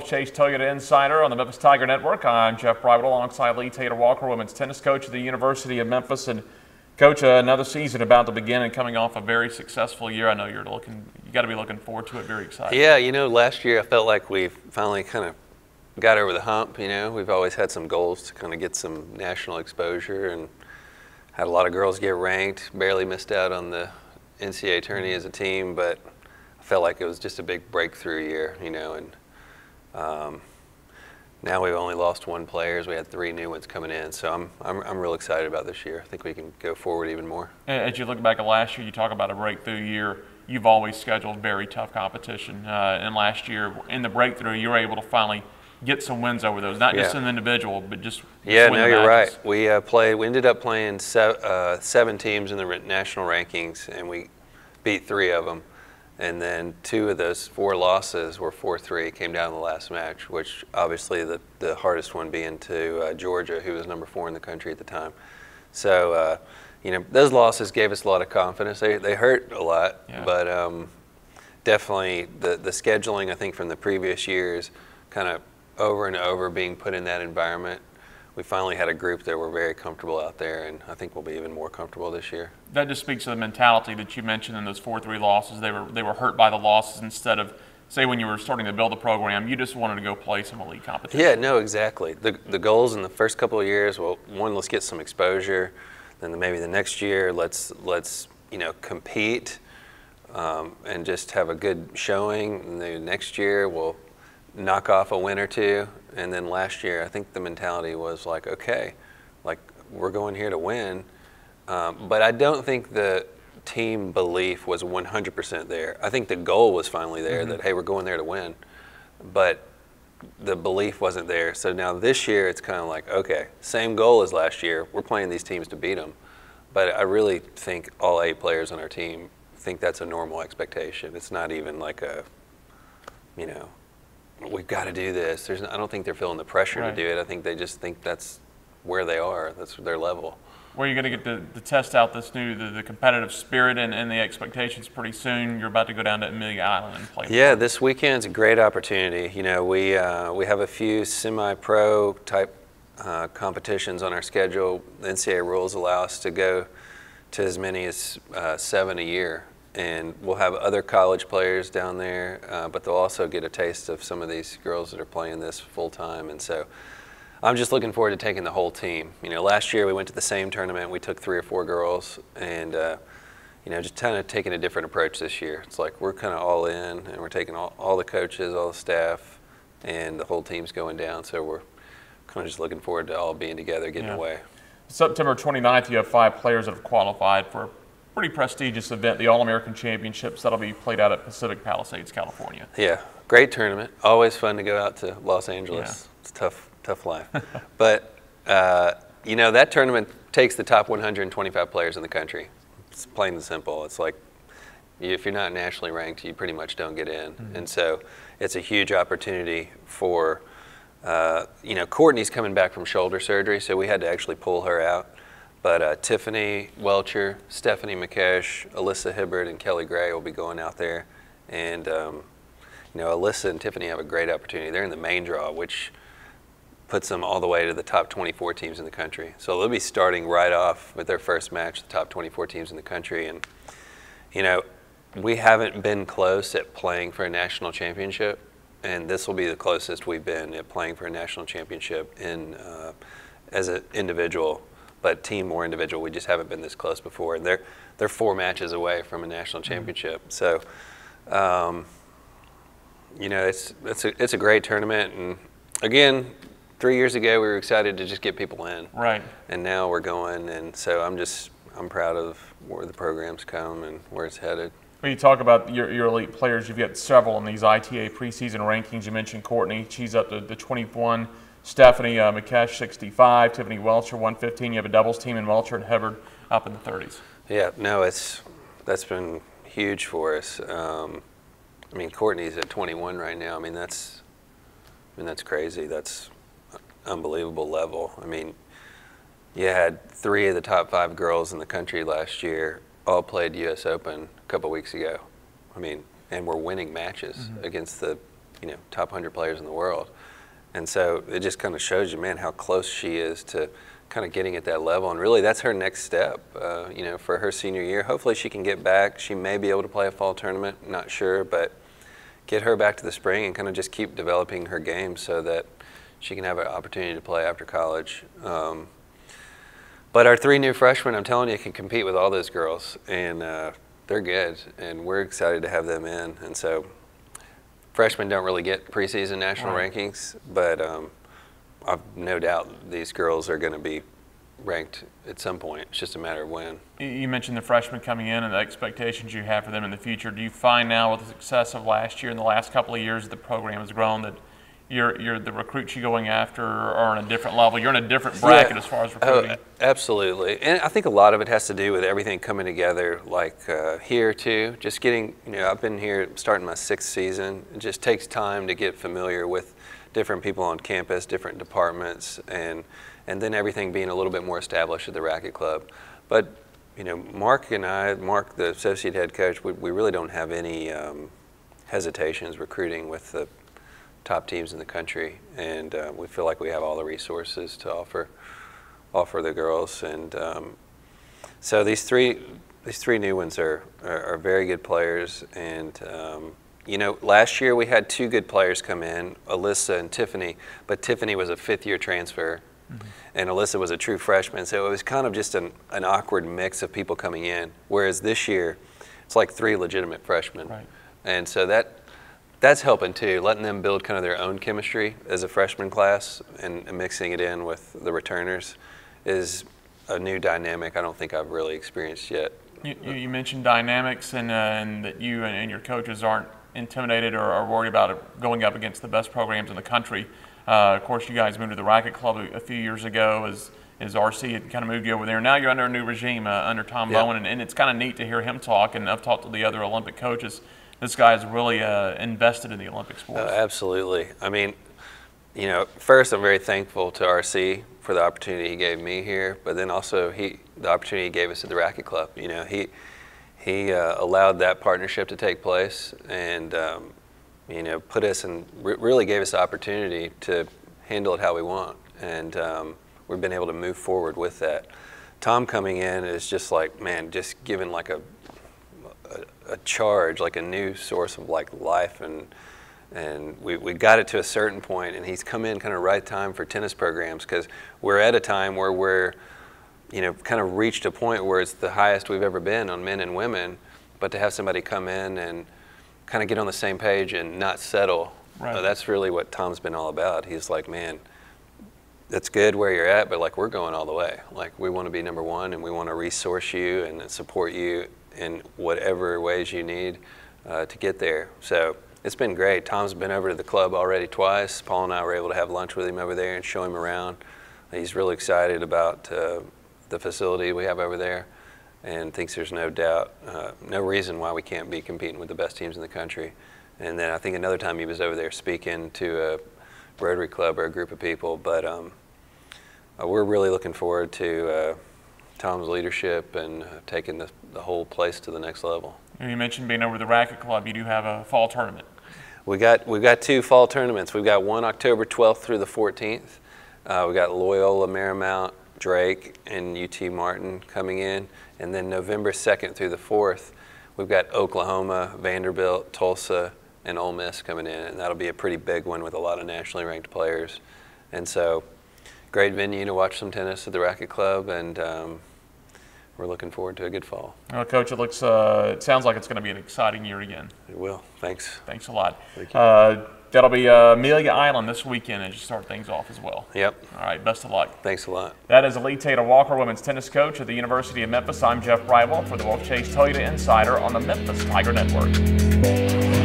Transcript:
Wolfchase Toyota Insider on the Memphis Tiger Network. I'm Jeff Brightwell alongside Lee Taylor Walker, women's tennis coach at the University of Memphis. And Coach, another season about to begin and coming off a very successful year. I know you got to be looking forward to it. Very excited. Yeah, last year I felt like we finally kind of got over the hump. We've always had some goals to kind of get some national exposure and had a lot of girls get ranked. Barely missed out on the NCAA tourney as a team, but I felt like it was just a big breakthrough year, and now we've only lost one player. We had 3 new ones coming in, so I'm real excited about this year. I think we can go forward even more. As you look back at last year, you talk about a breakthrough year. You've always scheduled very tough competition, and last year in the breakthrough, you were able to finally get some wins over those, not just an individual, but just yeah. win No, the you're matches. right. We ended up playing 7 teams in the national rankings, and we beat 3 of them. And then 2 of those 4 losses were 4-3, came down in the last match, which obviously the hardest one being to Georgia, who was number 4 in the country at the time. So, those losses gave us a lot of confidence. They hurt a lot, but definitely the scheduling, I think, from the previous years, kind of over and over being put in that environment. We finally had a group that were very comfortable out there, and I think we'll be even more comfortable this year. That just speaks to the mentality that you mentioned in those 4-3 losses. They were hurt by the losses instead of, say, when you were starting to build the program, you just wanted to go play some elite competition. Yeah, no, exactly. The goals in the first couple of years, well, one, let's get some exposure. Then maybe the next year, let's compete and just have a good showing. And the next year, we'll knock off a win or 2. And then last year, I think the mentality was like, okay, like we're going here to win. But I don't think the team belief was 100% there. I think the goal was finally there that, hey, we're going there to win. But the belief wasn't there. So now this year, it's kind of like, okay, same goal as last year. We're playing these teams to beat them. But I really think all 8 players on our team think that's a normal expectation. It's not even like a, we've got to do this. I don't think they're feeling the pressure to do it. I think they just think that's where they are. That's their level. Where you're going to get to test out this the competitive spirit and the expectations pretty soon. You're about to go down to Amelia Island and play. Yeah, this weekend's a great opportunity. We have a few semi-pro type competitions on our schedule. The NCAA rules allow us to go to as many as 7 a year. And we'll have other college players down there, but they'll also get a taste of some of these girls that are playing this full time. And so I'm just looking forward to taking the whole team. Last year we went to the same tournament. We took 3 or 4 girls, and just kind of taking a different approach this year. It's like we're kind of all in, and we're taking all the coaches, all the staff, and the whole team's going down. So we're kind of just looking forward to all being together, getting away. September 29th, you have 5 players that have qualified for pretty prestigious event, the All-American Championships. That'll be played out at Pacific Palisades, California. Yeah, great tournament. Always fun to go out to Los Angeles. Yeah. It's tough life. But, that tournament takes the top 125 players in the country. It's plain and simple. It's like if you're not nationally ranked, you pretty much don't get in. And so it's a huge opportunity for, Courtney's coming back from shoulder surgery, so we had to actually pull her out. But Tiffany Welcher, Stephanie McKesh, Alyssa Hibbert, and Kelly Gray will be going out there. And, Alyssa and Tiffany have a great opportunity. They're in the main draw, which puts them all the way to the top 24 teams in the country. So they'll be starting right off with their first match, the top 24 teams in the country. And, we haven't been close at playing for a national championship. And this will be the closest we've been at playing for a national championship as an individual. But team or individual, we just haven't been this close before. And they're 4 matches away from a national championship. So, it's a great tournament. And again, 3 years ago we were excited to just get people in. Right. And now we're going, and so I'm proud of where the program's come and where it's headed. When you talk about your elite players, you've got several in these ITA preseason rankings. You mentioned Courtney; she's up to the 21. Stephanie McKesh, 65, Tiffany Welcher, 115. You have a doubles team in Welcher and Hibbert up in the 30s. Yeah, no, that's been huge for us. Courtney's at 21 right now. That's crazy. That's unbelievable level. You had 3 of the top 5 girls in the country last year all played U.S. Open a couple weeks ago. And we're winning matches against the top 100 players in the world. And so it just kind of shows you, man, how close she is to kind of getting at that level. And really, that's her next step, for her senior year. Hopefully she can get back. She may be able to play a fall tournament, not sure, but get her back to the spring and kind of just keep developing her game so that she can have an opportunity to play after college. But our 3 new freshmen, I'm telling you, can compete with all those girls, and they're good, and we're excited to have them in. And so freshmen don't really get preseason national rankings, but I've no doubt these girls are going to be ranked at some point. It's just a matter of when. You mentioned the freshmen coming in and the expectations you have for them in the future. Do you find now with the success of last year and the last couple of years that the program has grown that you're the recruits you're going after are on a different level? You're in a different bracket as far as recruiting. Oh, absolutely. And I think a lot of it has to do with everything coming together, like here too. Just getting, I've been here starting my 6th season. It just takes time to get familiar with different people on campus, different departments, and then everything being a little bit more established at the Racket Club. But, Mark and I, Mark, the associate head coach, we really don't have any hesitations recruiting with the top teams in the country, and we feel like we have all the resources to offer the girls. And so these three new ones are very good players. And last year we had 2 good players come in, Alyssa and Tiffany, but Tiffany was a 5th-year transfer. And Alyssa was a true freshman, so it was kind of just an awkward mix of people coming in. Whereas this year, it's like 3 legitimate freshmen. Right. And so that's helping too, letting them build kind of their own chemistry as a freshman class and mixing it in with the returners is a new dynamic I don't think I've really experienced yet. You mentioned dynamics and that you and your coaches aren't intimidated or are worried about going up against the best programs in the country. Of course, you guys moved to the Racket Club a few years ago as RC had kind of moved you over there. Now you're under a new regime under Tom Bowen, and it's kind of neat to hear him talk, and I've talked to the other Olympic coaches. This guy is really invested in the Olympic sports. Absolutely. I mean, first I'm very thankful to RC for the opportunity he gave me here, but then also the opportunity he gave us at the Racket Club. He allowed that partnership to take place, and put us in, really gave us the opportunity to handle it how we want, and we've been able to move forward with that. Tom coming in is just like, man, just given like a charge, like a new source of like life, and we got it to a certain point, and he's come in kind of right time for tennis programs, because we're at a time where we're kind of reached a point where it's the highest we've ever been on men and women, but to have somebody come in and kind of get on the same page and not settle, that's really what Tom's been all about. He's like, man, that's good where you're at, but like we're going all the way. Like we want to be number 1, and we want to resource you and support you in whatever ways you need to get there. So it's been great. Tom's been over to the club already twice. Paul and I were able to have lunch with him over there and show him around. He's really excited about the facility we have over there, and thinks there's no doubt, no reason why we can't be competing with the best teams in the country. And then I think another time he was over there speaking to a Rotary Club or a group of people. But we're really looking forward to Tom's leadership and taking the whole place to the next level. You mentioned being over the Racket Club. You do have a fall tournament. We've got 2 fall tournaments. We've got one October 12th through the 14th. We've got Loyola, Marymount, Drake, and UT Martin coming in. And then November 2nd through the 4th, we've got Oklahoma, Vanderbilt, Tulsa, and Ole Miss coming in. And that'll be a pretty big one with a lot of nationally ranked players. And so, great venue to watch some tennis at the Racket Club, and we're looking forward to a good fall. Well, Coach, it sounds like it's going to be an exciting year again. It will. Thanks. Thanks a lot. Thank you. That'll be Amelia Island this weekend as you start things off as well. Yep. All right, best of luck. Thanks a lot. That is Elite Taylor Walker, women's tennis coach at the University of Memphis. I'm Jeff Brightwell for the Wolfchase Toyota Insider on the Memphis Tiger Network.